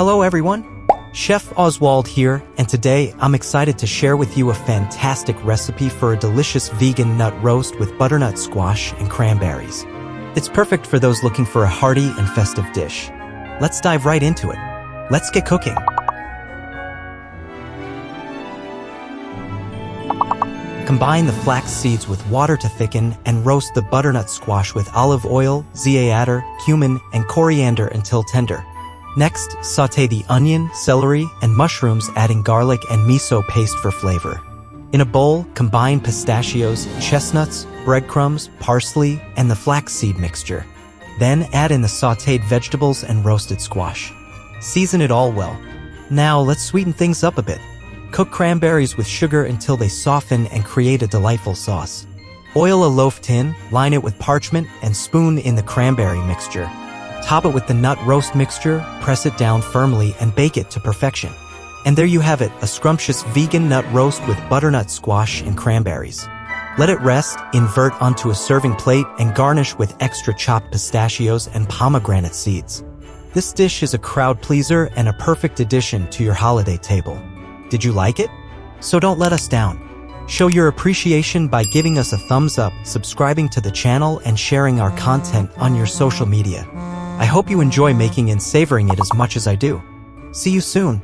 Hello everyone, Chef Oswald here, and today I'm excited to share with you a fantastic recipe for a delicious vegan nut roast with butternut squash and cranberries. It's perfect for those looking for a hearty and festive dish. Let's dive right into it. Let's get cooking. Combine the flax seeds with water to thicken and roast the butternut squash with olive oil, za'atar, cumin, and coriander until tender. Next, sauté the onion, celery, and mushrooms, adding garlic and miso paste for flavor. In a bowl, combine pistachios, chestnuts, breadcrumbs, parsley, and the flaxseed mixture. Then add in the sautéed vegetables and roasted squash. Season it all well. Now let's sweeten things up a bit. Cook cranberries with sugar until they soften and create a delightful sauce. Oil a loaf tin, line it with parchment, and spoon in the cranberry mixture. Top it with the nut roast mixture, press it down firmly, and bake it to perfection. And there you have it, a scrumptious vegan nut roast with butternut squash and cranberries. Let it rest, invert onto a serving plate, and garnish with extra chopped pistachios and pomegranate seeds. This dish is a crowd pleaser and a perfect addition to your holiday table. Did you like it? So don't let us down. Show your appreciation by giving us a thumbs up, subscribing to the channel, and sharing our content on your social media. I hope you enjoy making and savoring it as much as I do. See you soon.